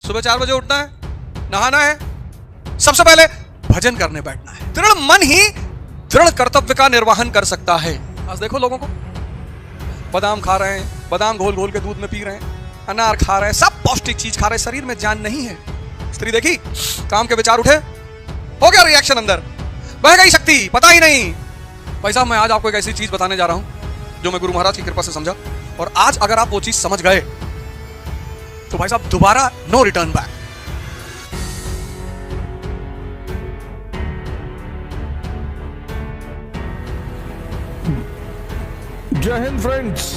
सुबह 4 बजे उठना है, नहाना है, सबसे पहले भजन करने बैठना है। दृढ़ मन ही दृढ़ कर्तव्य का निर्वहन कर सकता है। आज देखो लोगों को, बादाम खा रहे हैं, बादाम घोल घोल के दूध में पी रहे हैं, अनार खा रहे हैं, सब पौष्टिक चीज खा रहे हैं, शरीर में जान नहीं है। स्त्री देखी, काम के विचार उठे, हो गया रिएक्शन अंदर, बह गई शक्ति, पता ही नहीं। भाई साहब, मैं आज आपको एक ऐसी चीज बताने जा रहा हूं जो मैं गुरु महाराज की कृपा से समझा, और आज अगर आप वो चीज समझ गए तो भाई साहब दोबारा नो रिटर्न बैक। जय हिंद फ्रेंड्स।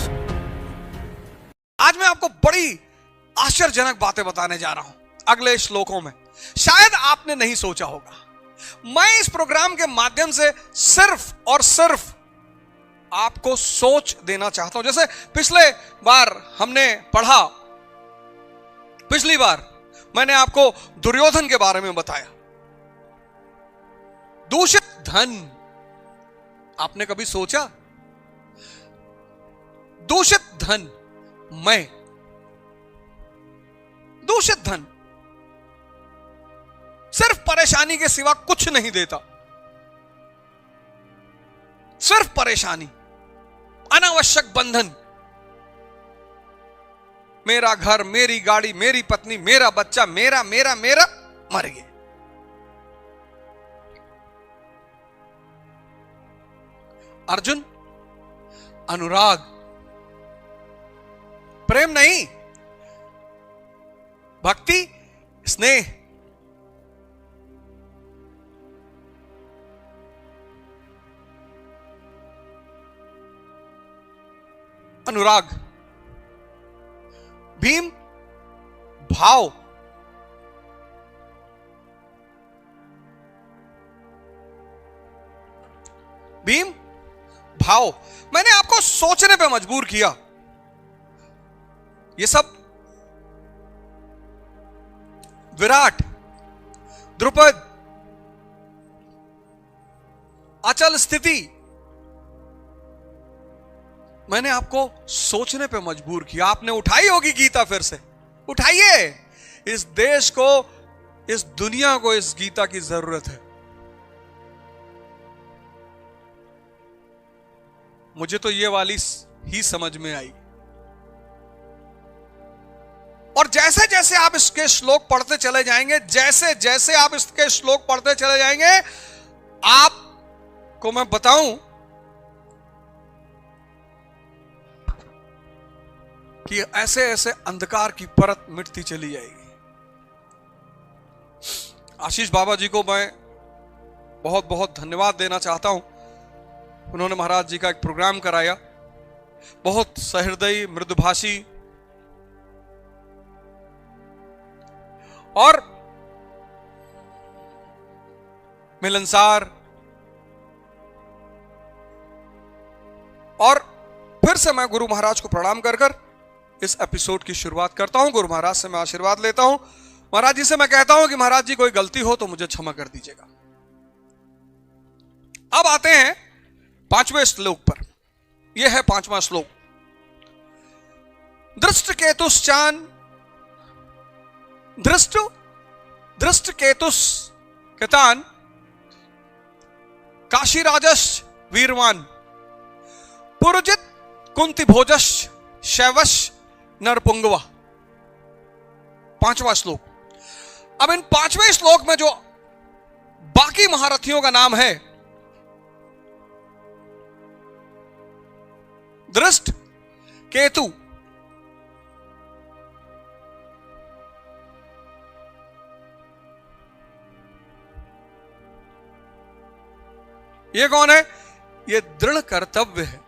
आज मैं आपको बड़ी आश्चर्यजनक बातें बताने जा रहा हूं अगले श्लोकों में। शायद आपने नहीं सोचा होगा। मैं इस प्रोग्राम के माध्यम से सिर्फ और सिर्फ आपको सोच देना चाहता हूं। जैसे पिछले बार हमने पढ़ा, पिछली बार मैंने आपको दुर्योधन के बारे में बताया। दूषित धन, आपने कभी सोचा? दूषित धन, मैं दूषित धन सिर्फ परेशानी के सिवा कुछ नहीं देता, सिर्फ परेशानी, अनावश्यक बंधन। मेरा घर, मेरी गाड़ी, मेरी पत्नी, मेरा बच्चा, मेरा मेरा मेरा, मर गए। अर्जुन, अनुराग, प्रेम नहीं, भक्ति, स्नेह। अनुराग। भीम, भाव। भीम, भाव। मैंने आपको सोचने पे मजबूर किया। ये सब विराट, द्रुपद, अचल स्थिति, मैंने आपको सोचने पे मजबूर किया। आपने उठाई होगी गीता, फिर से उठाइए। इस देश को, इस दुनिया को इस गीता की जरूरत है। मुझे तो ये वाली ही समझ में आई। और जैसे जैसे आप इसके श्लोक पढ़ते चले जाएंगे, जैसे जैसे आप इसके श्लोक पढ़ते चले जाएंगे, आपको मैं बताऊं कि ऐसे ऐसे अंधकार की परत मिटती चली जाएगी। आशीष बाबा जी को मैं बहुत बहुत धन्यवाद देना चाहता हूं। उन्होंने महाराज जी का एक प्रोग्राम कराया, बहुत सहृदयी, मृदुभाषी और मिलनसार। और फिर से मैं गुरु महाराज को प्रणाम कर कर इस एपिसोड की शुरुआत करता हूं। गुरु महाराज से मैं आशीर्वाद लेता हूं। महाराज जी से मैं कहता हूं कि महाराज जी कोई गलती हो तो मुझे क्षमा कर दीजिएगा। अब आते हैं 5वें श्लोक पर। यह है 5वां श्लोक। दृष्ट केतुश्चान, दृष्ट केतुस केतान, काशीराजश वीरवान, पुरजित कुंती भोजश शैवश नरपुंगवा। 5वां श्लोक। अब इन 5वें श्लोक में जो बाकी महारथियों का नाम है, दृष्ट, केतु, ये कौन है? ये दृढ़ कर्तव्य है।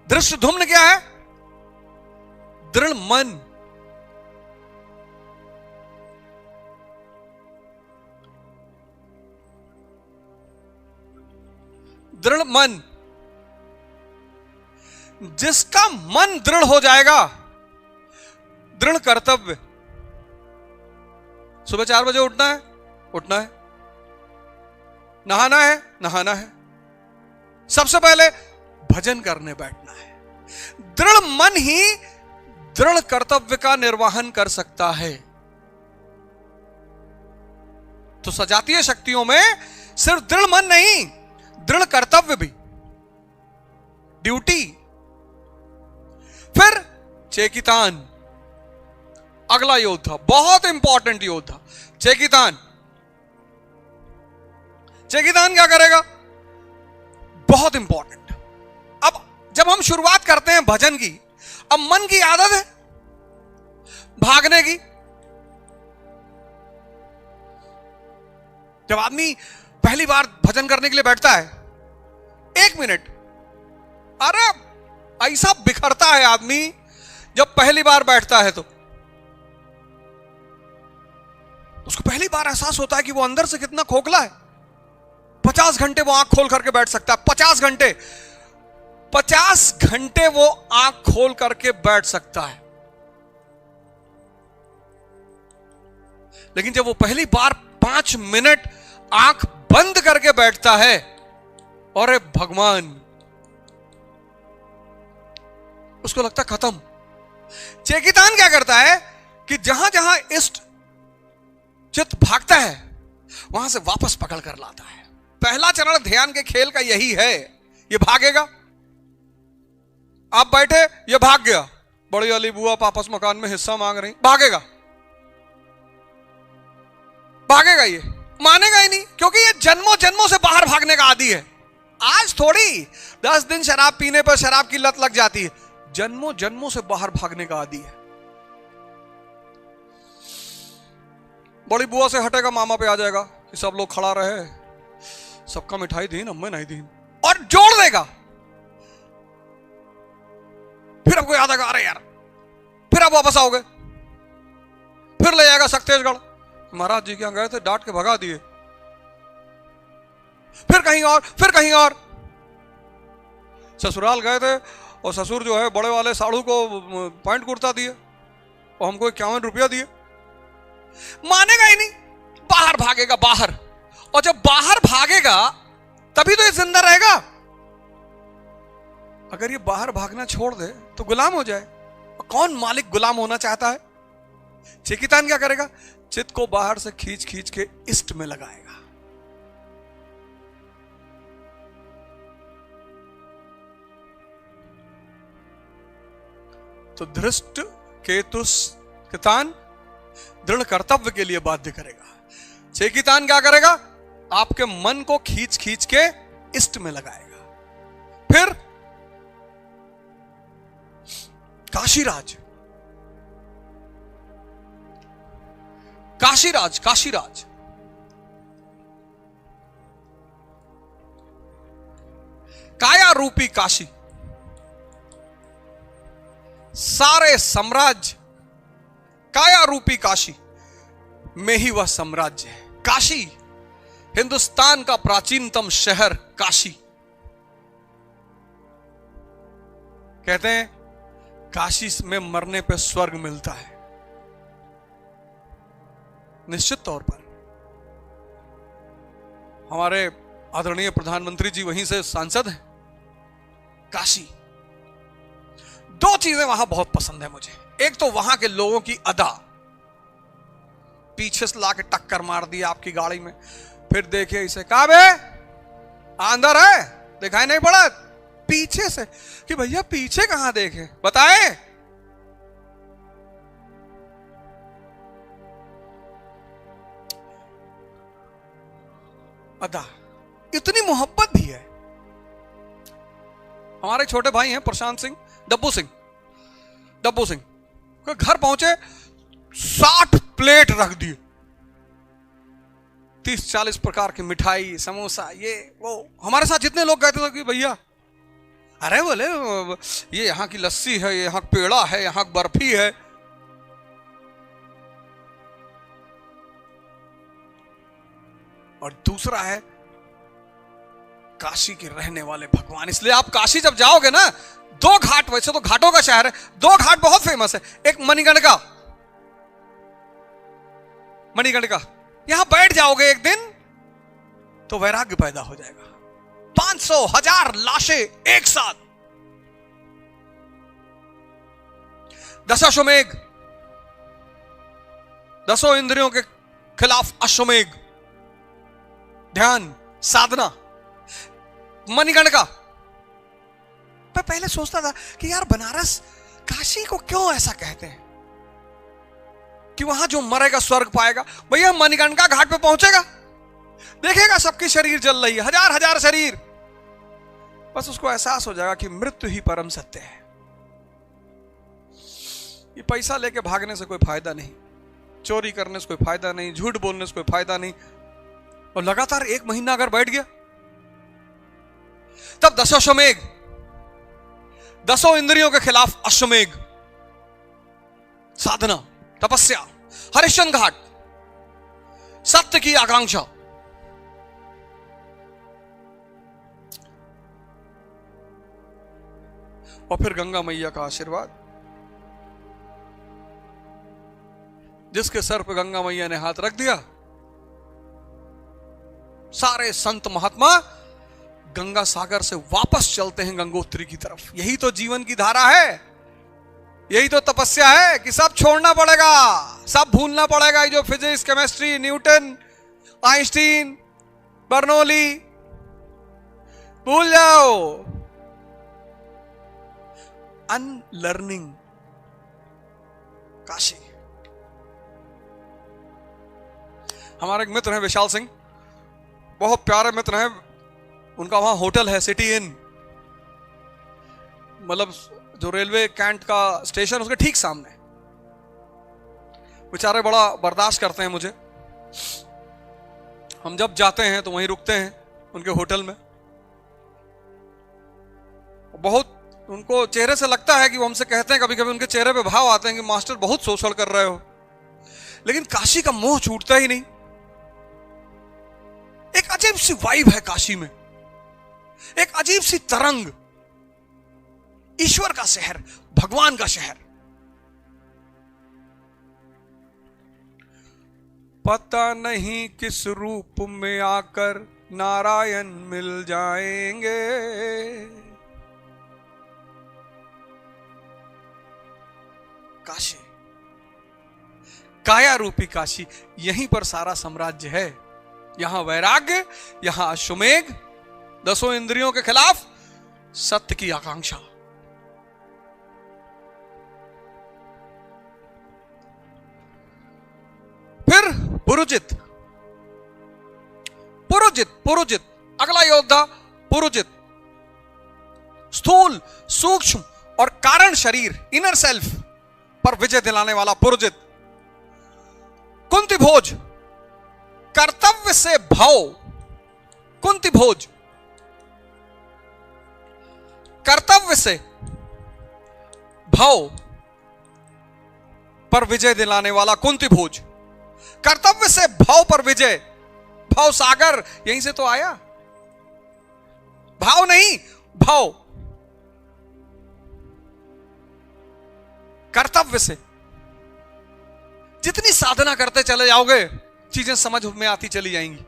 दृष्टधुम्न क्या है? दृढ़ मन। दृढ़ मन, जिसका मन दृढ़ हो जाएगा, दृढ़ कर्तव्य। सुबह 4 बजे उठना है, उठना है, नहाना है, नहाना है, सबसे पहले भजन करने बैठना है। दृढ़ मन ही दृढ़ कर्तव्य का निर्वहन कर सकता है। तो सजातीय शक्तियों में सिर्फ दृढ़ मन नहीं, दृढ़ कर्तव्य भी, ड्यूटी। फिर चेकितान, अगला योद्धा, बहुत इंपॉर्टेंट योद्धा, चेकितान। चेकितान क्या करेगा? बहुत इंपॉर्टेंट। अब जब हम शुरुआत करते हैं भजन की, अब मन की आदत है भागने की। जब आदमी पहली बार भजन करने के लिए बैठता है, 1 मिनट, अरे ऐसा बिखरता है आदमी जब पहली बार बैठता है। तो उसको पहली बार एहसास होता है कि वो अंदर से कितना खोखला है। 50 घंटे वो आंख खोल करके बैठ सकता है, 50 घंटे वो आंख खोल करके बैठ सकता है। लेकिन जब वो पहली बार 5 मिनट आंख बंद करके बैठता है, अरे भगवान, उसको लगता खत्म। चेकितान क्या करता है कि जहां जहां इष्ट चित्त भागता है, वहां से वापस पकड़ कर लाता है। पहला चरण ध्यान के खेल का यही है। ये भागेगा, आप बैठे, ये भाग गया, बड़ी वाली बुआ वापस मकान में हिस्सा मांग रही, भागेगा ये, मानेगा ही नहीं, क्योंकि ये जन्मों जन्मों से बाहर भागने का आदी है। आज थोड़ी 10 दिन शराब पीने पर शराब की लत लग जाती है, जन्मों जन्मों से बाहर भागने का आदी है। बड़ी बुआ से हटेगा, मामा पे आ जाएगा कि सब लोग खड़ा रहे, सबका मिठाई दी, अम्मे नहीं दी, और जोड़ देगा। फिर आपको याद आएगा, अरे यार, फिर आप वापस आओगे, फिर ले जाएगा सक्तेशगढ़, महाराज जी क्या गए थे, डांट के भगा दिए। फिर कहीं और, फिर कहीं और। ससुराल गए थे और ससुर जो है बड़े वाले साड़ू को पॉइंट कुर्ता दिए और हमको 51 रुपया दिए। मानेगा ही नहीं, बाहर भागेगा, बाहर। और जब बाहर भागेगा तभी तो ये जिंदा रहेगा। अगर ये बाहर भागना छोड़ दे तो गुलाम हो जाए। और कौन मालिक गुलाम होना चाहता है? चेकितान क्या करेगा? चित्त को बाहर से खींच खींच के इष्ट में लगाएगा। तो धृष्ट केतुस कितान दृढ़ कर्तव्य के लिए बाध्य करेगा। चेकितान क्या करेगा? आपके मन को खींच खींच के इष्ट में लगाएगा। फिर काशीराज, काशीराज, काशीराज काया रूपी काशी, सारे साम्राज्य काया रूपी काशी में ही वह साम्राज्य है। काशी, हिंदुस्तान का प्राचीनतम शहर काशी। कहते हैं काशी में मरने पे स्वर्ग मिलता है। निश्चित तौर पर हमारे आदरणीय प्रधानमंत्री जी वहीं से सांसद हैं। काशी, 2 चीजें वहां बहुत पसंद है मुझे। एक तो वहां के लोगों की अदा, पीछे से लाके टक्कर मार दी आपकी गाड़ी में, फिर देखिए इसे, कहा बे अंदर है, दिखाई नहीं पड़ा, पीछे से, कि भैया पीछे कहां देखे, बताए। अदा, इतनी मोहब्बत भी है। हमारे छोटे भाई हैं प्रशांत सिंह, डब्बू सिंह, घर पहुंचे, 60 प्लेट रख दिए, 30-40 प्रकार की मिठाई, समोसा, ये वो। हमारे साथ जितने लोग गए थे कि भैया, अरे बोले ये यहां की लस्सी है, यहां पेड़ा है, यहां बर्फी है। और दूसरा है काशी के रहने वाले भगवान। इसलिए आप काशी जब जाओगे ना, 2 घाट, वैसे तो घाटों का शहर है, 2 घाट बहुत फेमस है। एक मणिकर्णिका, यहां बैठ जाओगे एक दिन तो वैराग्य पैदा हो जाएगा। 500 1000 लाशें एक साथ। दशाश्वमेघ, 10 इंद्रियों के खिलाफ अश्वमेघ, ध्यान, साधना, मणिकर्णिका। मैं पहले सोचता था कि यार बनारस, काशी को क्यों ऐसा कहते हैं कि वहां जो मरेगा स्वर्ग पाएगा। भैया मणिकर्णिका घाट पे पहुंचेगा, देखेगा सबकी शरीर जल रही है, हजार हजार शरीर, बस उसको एहसास हो जाएगा कि मृत्यु ही परम सत्य है। ये पैसा लेके भागने से कोई फायदा नहीं, चोरी करने से कोई फायदा नहीं, झूठ बोलने से कोई फायदा नहीं। और लगातार 1 महीना अगर बैठ गया, तब दशाश्वमेघ, 10 इंद्रियों के खिलाफ अश्वमेघ, साधना, तपस्या, हरिश्चंद्र घाट, सत्य की आकांक्षा। और फिर गंगा मैया का आशीर्वाद। जिसके सर पे गंगा मैया ने हाथ रख दिया, सारे संत महात्मा गंगा सागर से वापस चलते हैं गंगोत्री की तरफ। यही तो जीवन की धारा है, यही तो तपस्या है कि सब छोड़ना पड़ेगा, सब भूलना पड़ेगा। जो physics, chemistry, Newton, Einstein, Bernoulli, भूल जाओ। अनलर्निंग, काशी। हमारे एक मित्र हैं विशाल सिंह, बहुत प्यारे मित्र हैं। उनका वहां होटल है सिटी इन, मतलब जो रेलवे कैंट का स्टेशन उसके ठीक सामने। बेचारे बड़ा बर्दाश्त करते हैं मुझे। हम जब जाते हैं तो वहीं रुकते हैं उनके होटल में। बहुत उनको चेहरे से लगता है कि वो हमसे कहते हैं, कभी कभी उनके चेहरे पे भाव आते हैं कि मास्टर बहुत शोषण कर रहे हो, लेकिन काशी का मोह छूटता ही नहीं। एक अजीब सी वाइब है काशी में, एक अजीब सी तरंग। ईश्वर का शहर, भगवान का शहर। पता नहीं किस रूप में आकर नारायण मिल जाएंगे। काशी, काया रूपी काशी, यहीं पर सारा साम्राज्य है। यहां वैराग्य, यहां अश्वमेघ, 10 इंद्रियों के खिलाफ सत्य की आकांक्षा। फिर पुरोजित, पुरोजित, पुरोजित, अगला योद्धा पुरोजित। स्थूल, सूक्ष्म और कारण शरीर, इनर सेल्फ पर विजय दिलाने वाला पुरोजित। कुंती भोज, कर्तव्य से भाव। कुंती भोज, कर्तव्य से भाव पर विजय दिलाने वाला कुंती भोज। कर्तव्य से भाव पर विजय। भाव सागर यहीं से तो आया, भाव नहीं, भाव। कर्तव्य से जितनी साधना करते चले जाओगे, चीजें समझ में आती चली जाएंगी।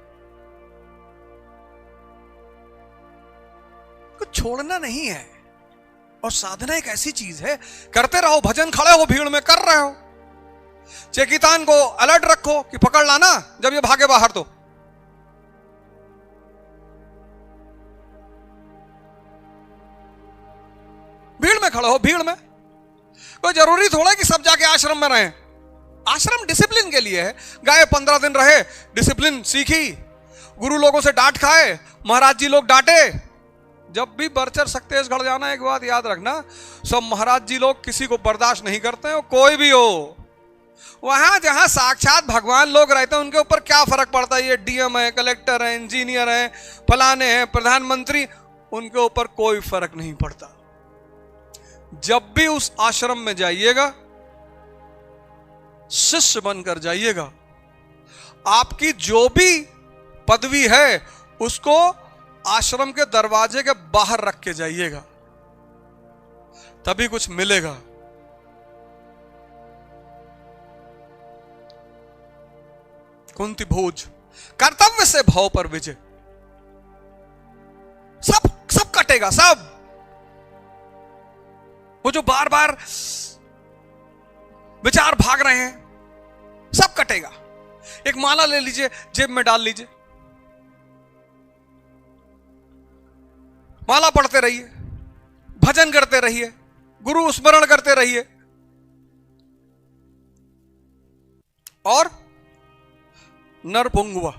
कुछ छोड़ना नहीं है। और साधना एक ऐसी चीज है, करते रहो। भजन, खड़े हो भीड़ में, कर रहे हो, चेकितान को अलर्ट रखो कि पकड़ लाना जब ये भागे बाहर। तो भीड़ में खड़े हो, भीड़ में। कोई जरूरी थोड़ा कि सब जाके आश्रम में रहें। आश्रम डिसिप्लिन के लिए है। गए 15 दिन रहे, डिसिप्लिन सीखी, गुरु लोगों से डांट खाए, महाराज जी लोग डांटे। जब भी बरचर सकते गढ़ जाना, एक बात याद रखना, सब महाराज जी लोग किसी को बर्दाश्त नहीं करते हैं, कोई भी हो। वहां जहां साक्षात भगवान लोग रहते हैं, उनके ऊपर क्या फर्क पड़ता है? ये डीएम है, कलेक्टर है, इंजीनियर है, फलाने हैं, प्रधानमंत्री, उनके ऊपर कोई फर्क नहीं पड़ता। जब भी उस आश्रम में जाइएगा, शिष्य बनकर जाइएगा। आपकी जो भी पदवी है उसको आश्रम के दरवाजे के बाहर रख के जाइएगा, तभी कुछ मिलेगा। कुंती भोज, कर्तव्य से भाव पर विजय। सब सब कटेगा, सब। वो जो बार बार विचार भाग रहे हैं, सब कटेगा। एक माला ले लीजिए, जेब में डाल लीजिए, माला पढ़ते रहिए, भजन करते रहिए, गुरु स्मरण करते रहिए, और नरपुंगवा,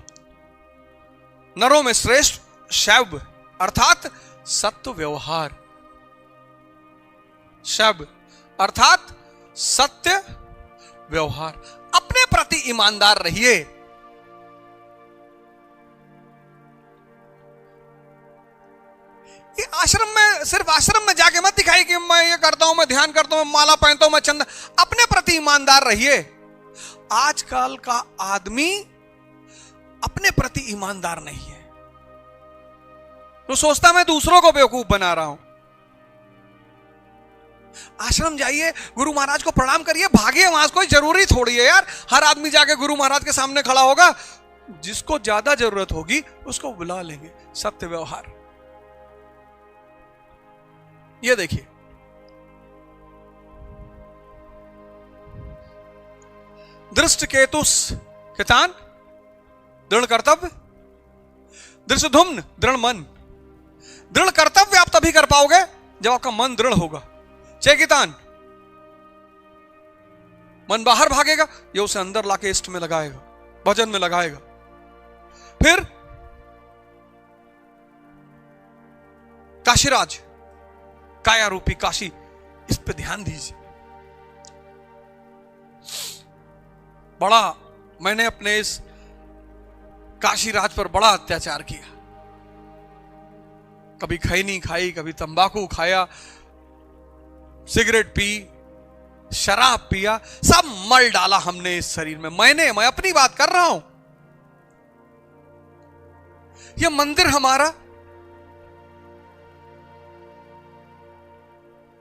नरों में श्रेष्ठ शैव अर्थात सत्य व्यवहार, शैव अर्थात सत्य व्यवहार। अपने प्रति ईमानदार रहिए। ये आश्रम में, सिर्फ आश्रम में जाके मत दिखाई कि मैं ये करता हूं, मैं ध्यान करता हूं, मैं माला पहनता हूं, मैं चंदन। अपने प्रति ईमानदार रहिए। आजकल का आदमी अपने प्रति ईमानदार नहीं है। तो सोचता मैं दूसरों को बेवकूफ बना रहा हूं। आश्रम जाइए, गुरु महाराज को प्रणाम करिए, भागिए वहां। कोई जरूरी थोड़ी है यार हर आदमी जाके गुरु महाराज के सामने खड़ा होगा। जिसको ज्यादा जरूरत होगी उसको बुला लेंगे। सत्य व्यवहार। ये देखिए, दृष्ट केतुस कितान दृढ़ कर्तव्य, दृष्टधुम्न दृढ़ मन। दृढ़ कर्तव्य आप तभी कर पाओगे जब आपका मन दृढ़ होगा। चेकितान, मन बाहर भागेगा, ये उसे अंदर लाके इष्ट में लगाएगा, भजन में लगाएगा। फिर काशीराज, काया रूपी काशी, इस पे ध्यान दीजिए। बड़ा मैंने अपने इस काशीराज पर बड़ा अत्याचार किया। कभी खैनी खाई, कभी तंबाकू खाया, सिगरेट पी, शराब पिया, सब मल डाला हमने इस शरीर में। मैं अपनी बात कर रहा हूं। यह मंदिर हमारा,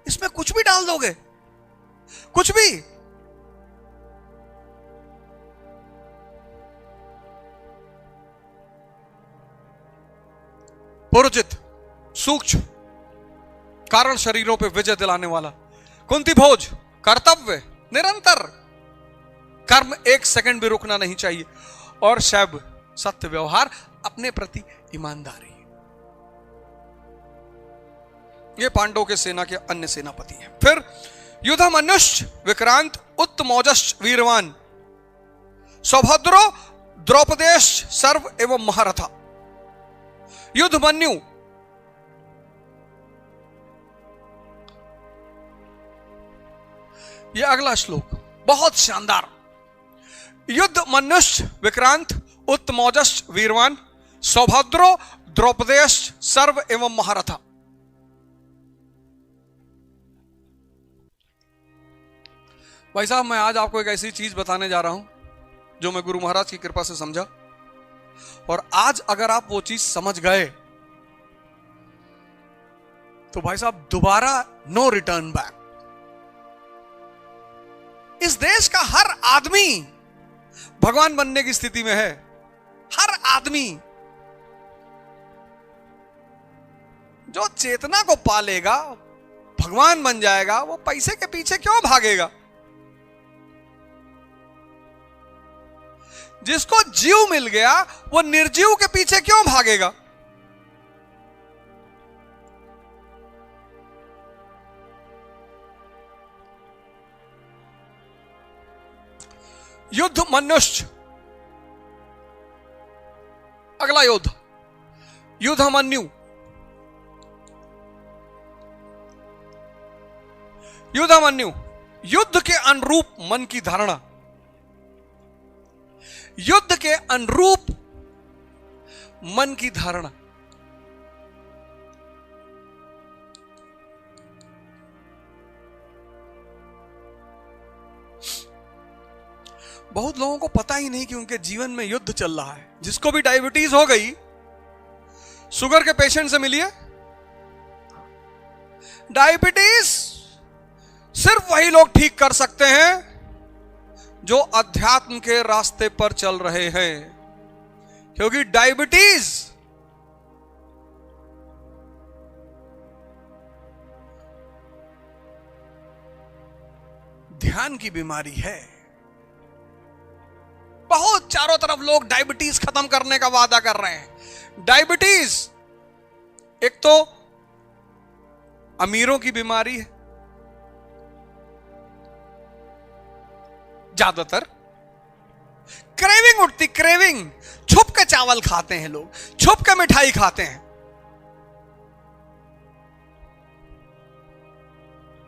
इसमें कुछ भी डाल दोगे, कुछ भी। पुरोजित, सूक्ष्म, कारण शरीरों पे विजय दिलाने वाला। कुंती भोज, कर्तव्य निरंतर, कर्म एक सेकंड भी रुकना नहीं चाहिए। और शैव, सत्य व्यवहार, अपने प्रति ईमानदारी। ये पांडवों के सेना के अन्य सेनापति हैं। फिर युद्धमन्युश्च विक्रांत उत्तमौजश्च वीरवान सौभद्रो द्रौपदेश सर्व एवं महारथा। युद्धमन्यु, यह अगला श्लोक बहुत शानदार। युद्धमन्युश्च विक्रांत उत्तमौजश्च वीरवान सौभद्रो द्रौपदेश सर्व एवं महारथा। भाई साहब, मैं आज आपको एक ऐसी चीज बताने जा रहा हूं जो मैं गुरु महाराज की कृपा से समझा, और आज अगर आप वो चीज समझ गए तो भाई साहब दोबारा नो रिटर्न बैक। इस देश का हर आदमी भगवान बनने की स्थिति में है। हर आदमी जो चेतना को पालेगा, भगवान बन जाएगा। वो पैसे के पीछे क्यों भागेगा? जिसको जीव मिल गया वो निर्जीव के पीछे क्यों भागेगा? युद्ध मनुष्य, अगला युद्ध युद्धमन्यु। युद्धमन्यु, युद्ध के अनुरूप मन की धारणा, युद्ध के अनुरूप मन की धारणा। बहुत लोगों को पता ही नहीं कि उनके जीवन में युद्ध चल रहा है। जिसको भी डायबिटीज हो गई, शुगर के पेशेंट से मिलिए। डायबिटीज सिर्फ वही लोग ठीक कर सकते हैं जो अध्यात्म के रास्ते पर चल रहे हैं, क्योंकि डायबिटीज ध्यान की बीमारी है। बहुत चारों तरफ लोग डायबिटीज खत्म करने का वादा कर रहे हैं। डायबिटीज एक तो अमीरों की बीमारी है, ज्यादातर क्रेविंग उठती, क्रेविंग, छुप के चावल खाते हैं लोग, छुप के मिठाई खाते हैं।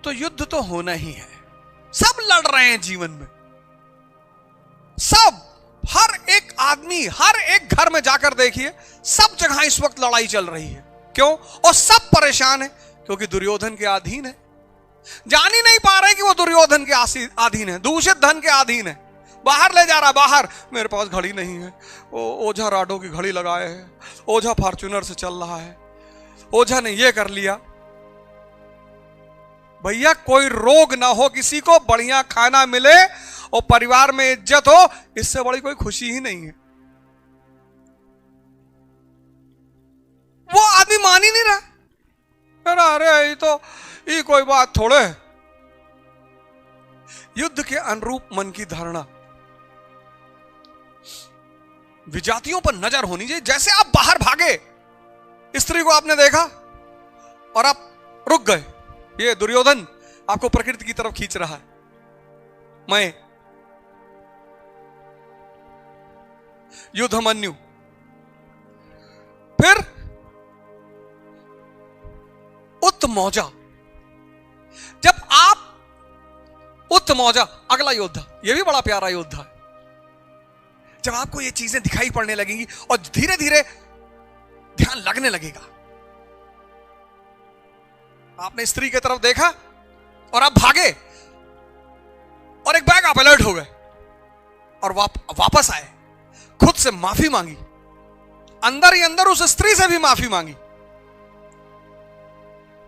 तो युद्ध तो होना ही है, सब लड़ रहे हैं जीवन में, सब, हर एक आदमी, हर एक घर में जाकर देखिए, सब जगह इस वक्त लड़ाई चल रही है। क्यों? और सब परेशान है, क्योंकि दुर्योधन के अधीन है। जान ही नहीं पा रहे कि वो दुर्योधन के अधीन है, दूषित धन के अधीन है। बाहर ले जा रहा, बाहर, मेरे पास घड़ी नहीं है, ओझा राडो की घड़ी लगाए है, ओझा फॉर्च्यूनर से चल रहा है, ओझा ने ये कर लिया। भैया कोई रोग ना हो किसी को, बढ़िया खाना मिले और परिवार में इज्जत हो, इससे बड़ी कोई खुशी ही नहीं है। वो आदमी मान ही नहीं रहा। अरे ये कोई बात थोड़े। युद्ध के अनुरूप मन की धारणा, विजातियों पर नजर होनी चाहिए। जैसे आप बाहर भागे, स्त्री को आपने देखा और आप रुक गए, ये दुर्योधन आपको प्रकृति की तरफ खींच रहा है। मैं युद्धमन्यु, फिर उत्तमौजा। जब आप उत्तमौजा, अगला योद्धा, यह भी बड़ा प्यारा योद्धा है। जब आपको ये चीजें दिखाई पड़ने लगेंगी और धीरे धीरे ध्यान लगने लगेगा, आपने स्त्री की तरफ देखा और आप भागे और एक बैग आप अलर्ट हो गए और वापस आए, खुद से माफी मांगी, अंदर ही अंदर उस स्त्री से भी माफी मांगी।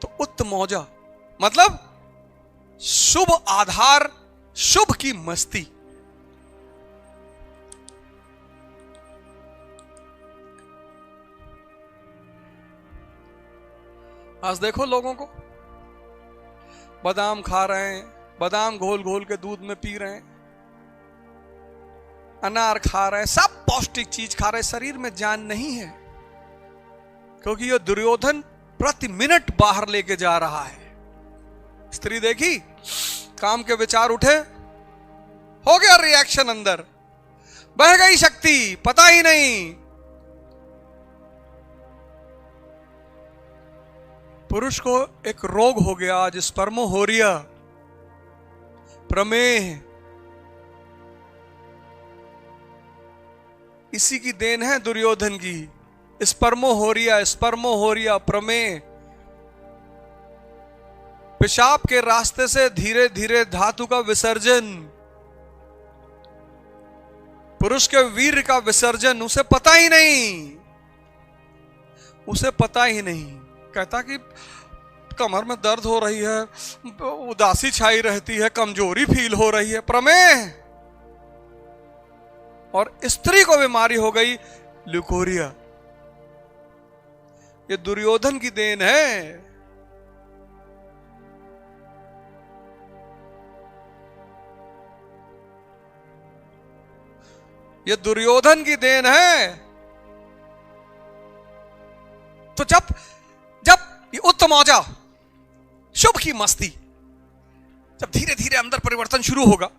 तो उत्तमौजा मतलब शुभ आधार, शुभ की मस्ती। आज देखो लोगों को, बादाम खा रहे हैं, बादाम घोल घोल के दूध में पी रहे हैं, अनार खा रहे हैं, सब पौष्टिक चीज खा रहे हैं, शरीर में जान नहीं है, क्योंकि ये दुर्योधन प्रति मिनट बाहर लेके जा रहा है। स्त्री देखी, काम के विचार उठे, हो गया रिएक्शन अंदर, बह गई शक्ति, पता ही नहीं। पुरुष को एक रोग हो गया आज, स्पर्मोहोरिया, प्रमेह। इसी की देन है दुर्योधन की, स्पर्मोहोरिया, स्पर्मोहोरिया, प्रमेह। पेशाब के रास्ते से धीरे धीरे धातु का विसर्जन, पुरुष के वीर्य का विसर्जन, उसे पता ही नहीं, उसे पता ही नहीं। कहता कि कमर में दर्द हो रही है, उदासी छाई रहती है, कमजोरी फील हो रही है, प्रमेह। और स्त्री को बीमारी हो गई ल्यूकोरिया। ये दुर्योधन की देन है। ये दुर्योधन की देन है। तो जब ये उत्तमौजा, शुभ की मस्ती, जब धीरे धीरे अंदर परिवर्तन शुरू होगा।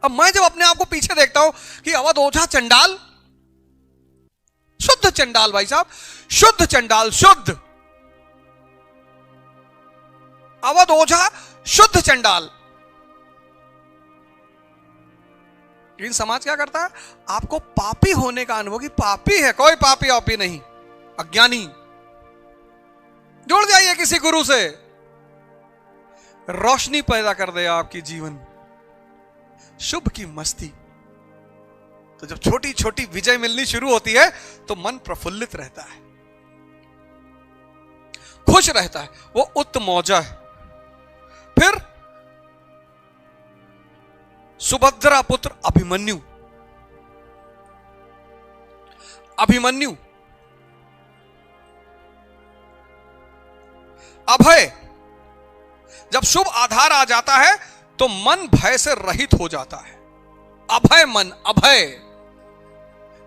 अब मैं जब अपने आप को पीछे देखता हूं कि अवध ओझा चंडाल, शुद्ध चंडाल, भाई साहब, शुद्ध चंडाल, शुद्ध अवध ओझा, शुद्ध चंडाल। लेकिन समाज क्या करता है? आपको पापी होने का अनुभव, कि पापी है, कोई पापी ऑपी नहीं, अज्ञानी। जुड़ जाइए किसी गुरु से, रोशनी पैदा कर दे आपकी जीवन, शुभ की मस्ती। तो जब छोटी छोटी विजय मिलनी शुरू होती है तो मन प्रफुल्लित रहता है, खुश रहता है, वो उत्तमौजा है। फिर सुभद्रा पुत्र अभिमन्यु, अभिमन्यु अभय। जब शुभ आधार आ जाता है तो मन भय से रहित हो जाता है। अभय मन, अभय।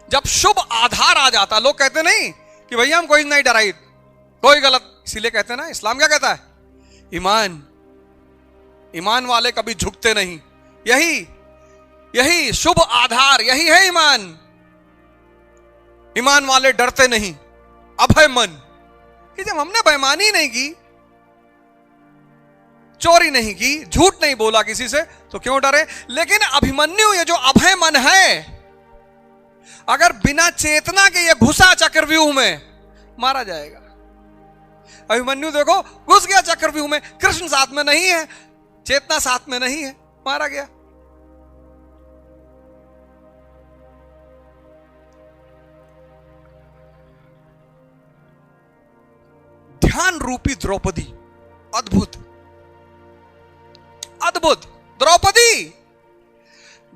जब शुभ आधार आ जाता, लोग कहते नहीं कि भैया हम कोई नहीं डराई, कोई गलत, इसीलिए कहते ना इस्लाम क्या कहता है, ईमान, ईमान वाले कभी झुकते नहीं। यही शुभ आधार, यही है ईमान। ईमान वाले डरते नहीं। अभय मन, कि जब हमने बेईमानी नहीं की, चोरी नहीं की, झूठ नहीं बोला किसी से, तो क्यों डरे। लेकिन अभिमन्यु, ये जो अभय मन है, अगर बिना चेतना के ये घुसा चक्रव्यूह में, मारा जाएगा। अभिमन्यु देखो घुस गया चक्रव्यूह में, कृष्ण साथ में नहीं है, चेतना साथ में नहीं है, मारा गया। ध्यान रूपी द्रौपदी, अद्भुत, अद्भुत द्रौपदी,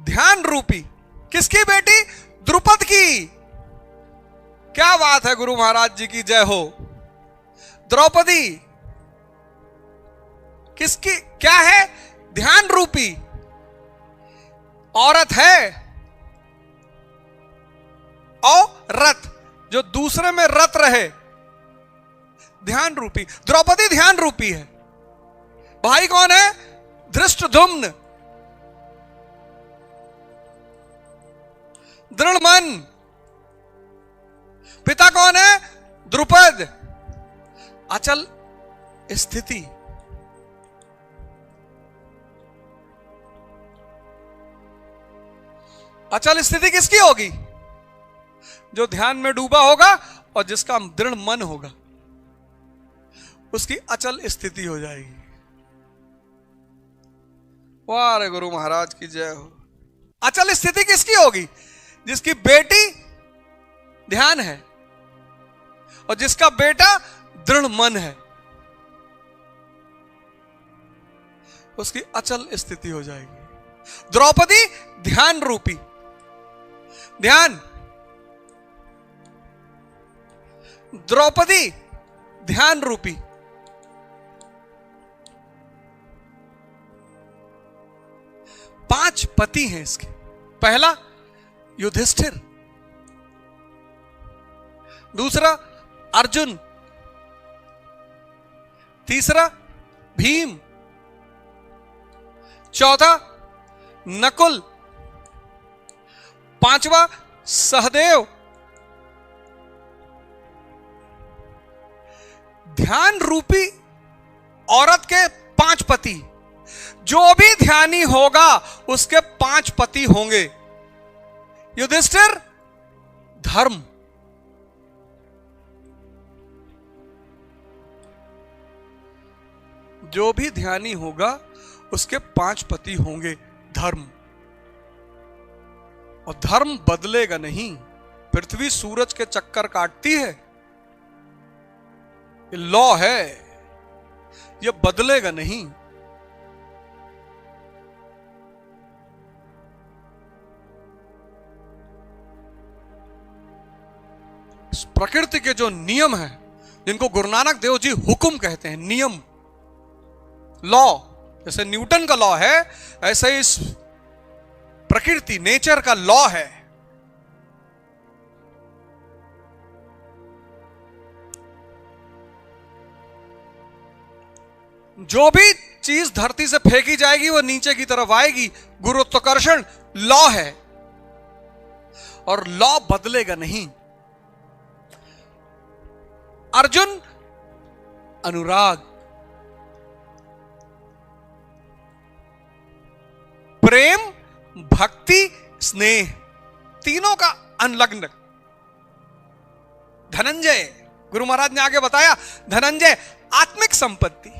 ध्यान रूपी, किसकी बेटी, द्रुपद की। क्या बात है, गुरु महाराज जी की जय हो। द्रौपदी किसकी, क्या है, ध्यान रूपी औरत है। और रत, जो दूसरे में रत रहे, ध्यान रूपी। द्रौपदी ध्यान रूपी है। भाई कौन है, धृष्टद्युम्न, दृढ़ मन। पिता कौन है, द्रुपद, अचल स्थिति। अचल स्थिति किसकी होगी, जो ध्यान में डूबा होगा और जिसका दृढ़ मन होगा, उसकी अचल स्थिति हो जाएगी। वाह रे गुरु महाराज की जय हो। अचल स्थिति किसकी होगी, जिसकी बेटी ध्यान है और जिसका बेटा दृढ़ मन है, उसकी अचल स्थिति हो जाएगी। द्रौपदी ध्यान रूपी, ध्यान, द्रौपदी ध्यान रूपी। पांच पति हैं इसके। पहला युधिष्ठिर, दूसरा अर्जुन, तीसरा भीम, चौथा नकुल, पांचवा सहदेव। ध्यान रूपी औरत के पांच पति, जो भी ध्यानी होगा उसके पांच पति होंगे। युधिष्ठिर धर्म, जो भी ध्यानी होगा उसके पांच पति होंगे, धर्म। और धर्म बदलेगा नहीं। पृथ्वी सूरज के चक्कर काटती है, ये लॉ है, ये बदलेगा नहीं। प्रकृति के जो नियम हैं, जिनको गुरु नानक देव जी हुक्म कहते हैं, नियम, लॉ, जैसे न्यूटन का लॉ है, ऐसे इस प्रकृति, नेचर का लॉ है। जो भी चीज धरती से फेंकी जाएगी वो नीचे की तरफ आएगी। गुरुत्वाकर्षण लॉ है और लॉ बदलेगा नहीं। अर्जुन अनुराग, प्रेम, भक्ति, स्नेह, तीनों का अनलग्न। धनंजय, गुरु महाराज ने आगे बताया, धनंजय आत्मिक संपत्ति।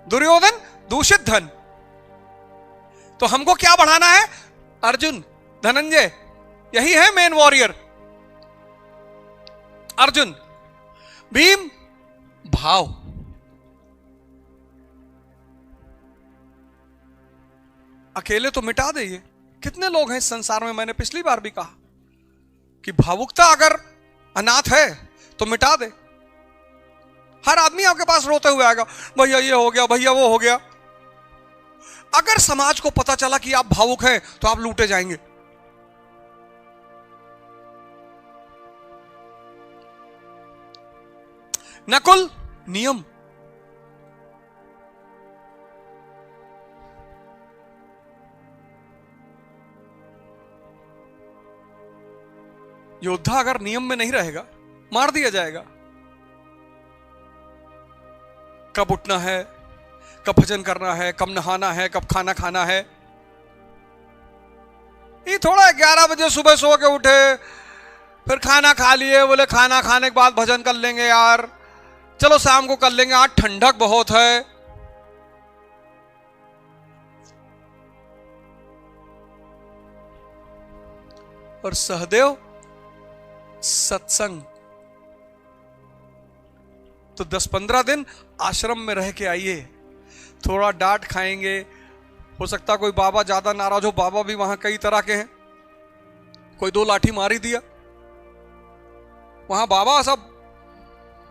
दुर्योधन दूषित धन। तो हमको क्या बढ़ाना है, अर्जुन, धनंजय, यही है मेन वॉरियर। अर्जुन, भीम भाव, अकेले तो मिटा दे। ये कितने लोग हैं इस संसार में, मैंने पिछली बार भी कहा कि भावुकता अगर अनाथ है तो मिटा दे। हर आदमी आपके पास रोते हुए आएगा, भैया ये हो गया, भैया वो हो गया। अगर समाज को पता चला कि आप भावुक हैं तो आप लूटे जाएंगे। नकुल, नियम। योद्धा अगर नियम में नहीं रहेगा मार दिया जाएगा। कब उठना है, कब भजन करना है, कब नहाना है, कब खाना खाना है। ये थोड़ा 11 बजे सुबह सो के उठे, फिर खाना खा लिए, बोले खाना खाने के बाद भजन कर लेंगे यार, चलो शाम को कर लेंगे, आज ठंडक बहुत है। और सहदेव सत्संग तो 10-15 दिन आश्रम में रह के आइए, थोड़ा डांट खाएंगे। हो सकता कोई बाबा ज्यादा नाराज हो, बाबा भी वहां कई तरह के हैं, कोई 2 लाठी मार ही दिया। वहां बाबा सब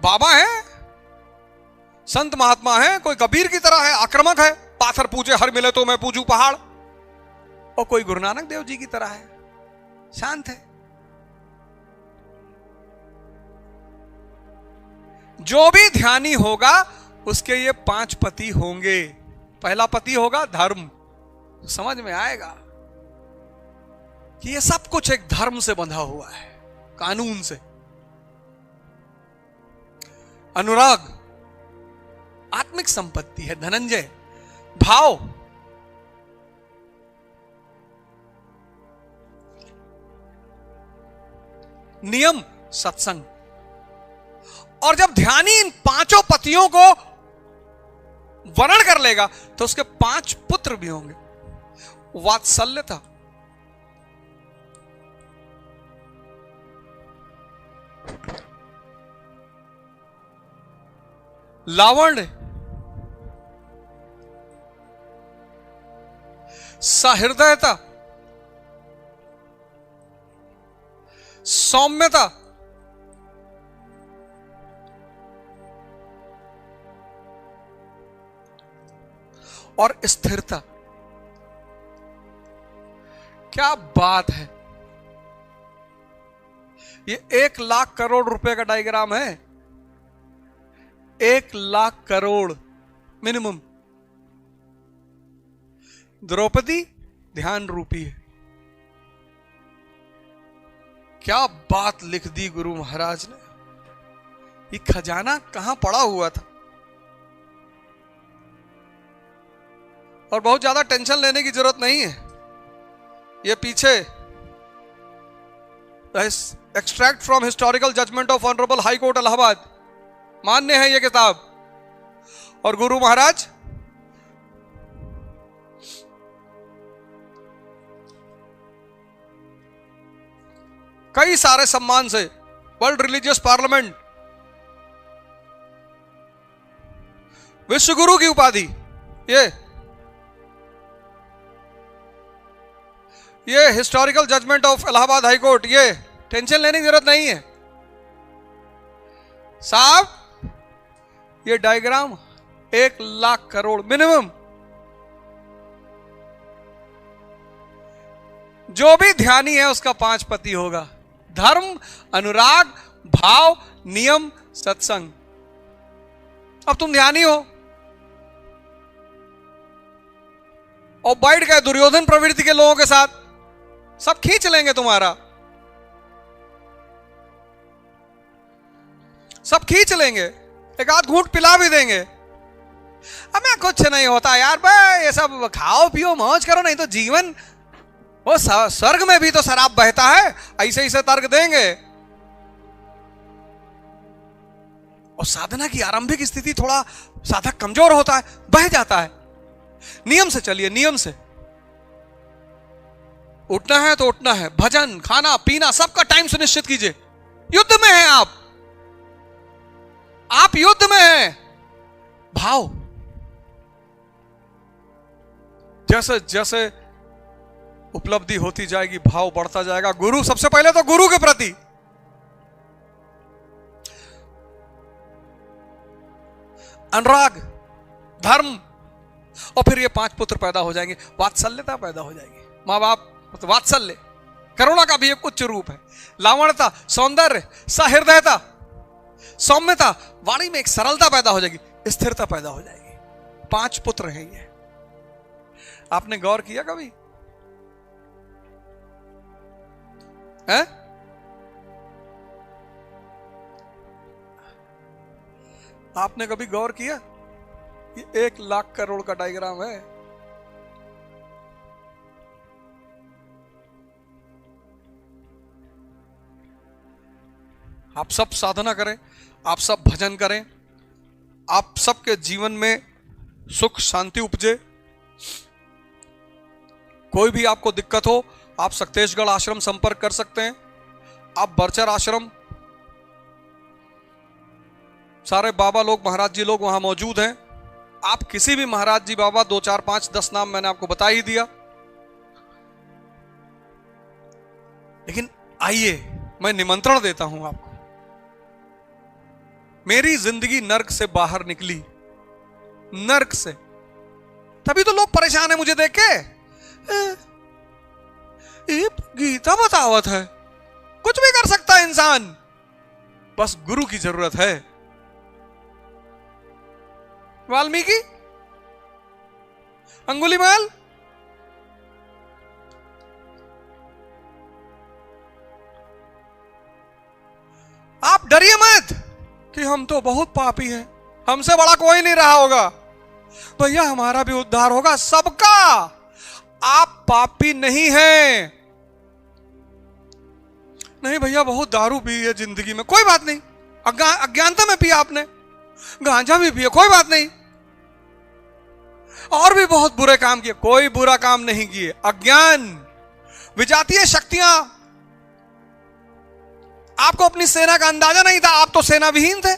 बाबा हैं, संत महात्मा हैं, कोई कबीर की तरह है, आक्रामक है, पाथर पूजे हर मिले तो मैं पूजू पहाड़। और कोई गुरु नानक देव जी की तरह है, शांत है। जो भी ध्यानी होगा उसके ये 5 पति होंगे। पहला पति होगा धर्म। समझ में आएगा कि ये सब कुछ एक धर्म से बंधा हुआ है, कानून से। अनुराग आत्मिक संपत्ति है। धनंजय भाव। नियम सत्संग। और जब ध्यानी इन 5 पतियों को वर्ण कर लेगा तो उसके 5 पुत्र भी होंगे। वात्सल्यता, लावण्य, सहृदयता, सौम्यता, और स्थिरता। क्या बात है! ये 1 लाख करोड़ रुपए का डायग्राम है। 1 लाख करोड़ मिनिमम। द्रौपदी ध्यान रूपी है। क्या बात लिख दी गुरु महाराज ने! ये खजाना कहां पड़ा हुआ था। और बहुत ज्यादा टेंशन लेने की जरूरत नहीं है। ये पीछे extract from historical judgment of honourable high court Allahabad, मान्य है ये किताब। और गुरु महाराज कई सारे सम्मान से, वर्ल्ड रिलीजियस पार्लियामेंट, विश्व गुरु की उपाधि, ये historical judgment of Allahabad high court, ये टेंशन लेने की जरूरत नहीं है साहब। ये डायग्राम 1 लाख करोड़ मिनिमम। जो भी ध्यानी है उसका 5 पति होगा। धर्म, अनुराग, भाव, नियम, सत्संग। अब तुम ध्यानी हो और बैठ गए दुर्योधन प्रवृत्ति के लोगों के साथ, सब खींच लेंगे तुम्हारा, सब खींच लेंगे, एक आध घूंट पिला भी देंगे। हमें कुछ नहीं होता यार, भाई ये सब खाओ पियो मौज करो, नहीं तो जीवन वो स्वर्ग में भी तो शराब बहता है, ऐसे ऐसे तर्क देंगे। और साधना की आरंभिक स्थिति थोड़ा साधक कमजोर होता है, बह जाता है। नियम से चलिए, नियम से। उठना है तो उठना है, भजन, खाना पीना सबका टाइम सुनिश्चित कीजिए। युद्ध में हैं आप युद्ध में हैं। भाव, जैसे जैसे उपलब्धि होती जाएगी भाव बढ़ता जाएगा। गुरु, सबसे पहले तो गुरु के प्रति अनुराग, धर्म, और फिर ये 5 पुत्र पैदा हो जाएंगे। वात्सल्यता पैदा हो जाएगी। माँ बाप मतलब वात्सल्य, करुणा का भी एक उच्च रूप है। लावण्यता, सौंदर्य, सहृदयता, सौम्यता, वाणी में एक सरलता पैदा हो जाएगी, स्थिरता पैदा हो जाएगी। 5 पुत्र हैं ये। आपने गौर किया कभी है? आपने कभी गौर किया? ये 1 लाख करोड़ का डायग्राम है। आप सब साधना करें, आप सब भजन करें, आप सबके जीवन में सुख शांति उपजे। कोई भी आपको दिक्कत हो, आप सक्तेशगढ़ आश्रम संपर्क कर सकते हैं। आप बरचर आश्रम, सारे बाबा लोग, महाराज जी लोग वहां मौजूद हैं। आप किसी भी महाराज जी, बाबा, 2 4 5 10 नाम मैंने आपको बता ही दिया। लेकिन आइए, मैं निमंत्रण देता हूं आपको। मेरी जिंदगी नर्क से बाहर निकली, नर्क से। तभी तो लोग परेशान है मुझे देख के। ये गीता बतावत है, कुछ भी कर सकता है इंसान, बस गुरु की जरूरत है। वाल्मीकि, अंगुलीमाल, आप डरिए मत कि हम तो बहुत पापी हैं, हमसे बड़ा कोई नहीं रहा होगा। भैया हमारा भी उद्धार होगा, सबका। आप पापी नहीं हैं। नहीं भैया बहुत दारू पी है जिंदगी में, कोई बात नहीं। अज्ञानता में पिया आपने, गांजा भी पिया, कोई बात नहीं। और भी बहुत बुरे काम किए, कोई बुरा काम नहीं किए। अज्ञान, विजातीय शक्तियां, आपको अपनी सेना का अंदाजा नहीं था, आप तो सेना विहीन थे,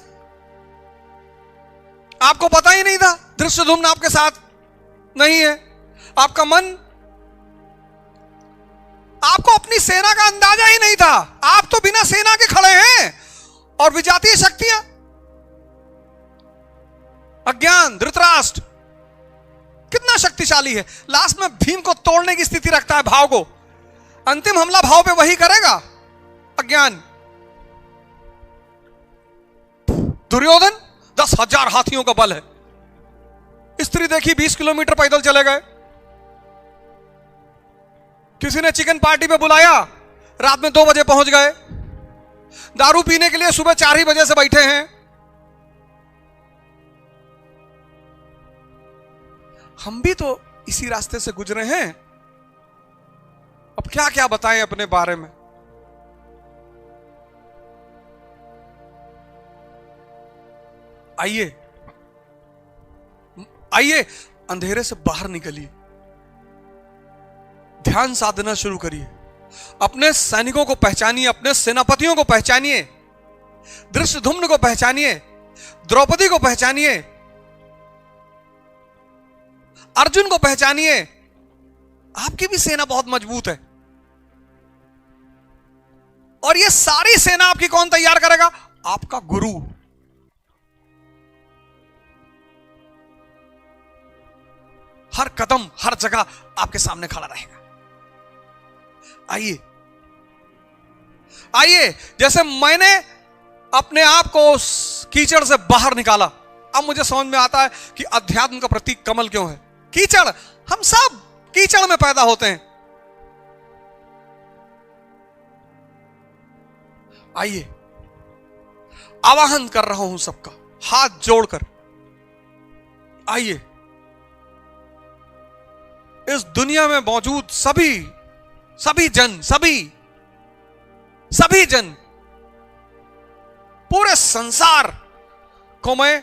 आपको पता ही नहीं था धृष्टद्युम्न आपके साथ नहीं है। आपका मन, आपको अपनी सेना का अंदाजा ही नहीं था, आप तो बिना सेना के खड़े हैं। और विजातीय शक्तियां, अज्ञान, धृतराष्ट्र कितना शक्तिशाली है, लास्ट में भीम को तोड़ने की स्थिति रखता है, भाव को। अंतिम हमला भाव पे वही करेगा, अज्ञान। दुर्योधन 10,000 हाथियों का बल है, स्त्री देखी 20 किलोमीटर पैदल चले गए। किसी ने चिकन पार्टी पे बुलाया, रात में 2 बजे पहुंच गए। दारू पीने के लिए सुबह 4 ही बजे से बैठे हैं। हम भी तो इसी रास्ते से गुजरे हैं। अब क्या क्या बताएं अपने बारे में। आइए आइए, अंधेरे से बाहर निकलिए, ध्यान साधना शुरू करिए, अपने सैनिकों को पहचानिए, अपने सेनापतियों को पहचानिए, धृष्टद्युम्न को पहचानिए, द्रौपदी को पहचानिए, अर्जुन को पहचानिए। आपकी भी सेना बहुत मजबूत है। और ये सारी सेना आपकी कौन तैयार करेगा? आपका गुरु। हर कदम, हर जगह आपके सामने खड़ा रहेगा। आइए आइए, जैसे मैंने अपने आप को उस कीचड़ से बाहर निकाला, अब मुझे समझ में आता है कि अध्यात्म का प्रतीक कमल क्यों है। कीचड़, हम सब कीचड़ में पैदा होते हैं। आइए, आवाहन कर रहा हूं सबका, हाथ जोड़कर आइए। इस दुनिया में मौजूद सभी जन, पूरे संसार को मैं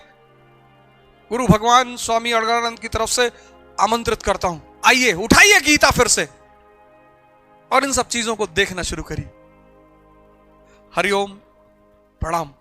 गुरु भगवान स्वामी अड़गड़ानंद की तरफ से आमंत्रित करता हूं। आइए, उठाइए गीता फिर से और इन सब चीजों को देखना शुरू करिए। हरिओम, प्रणाम।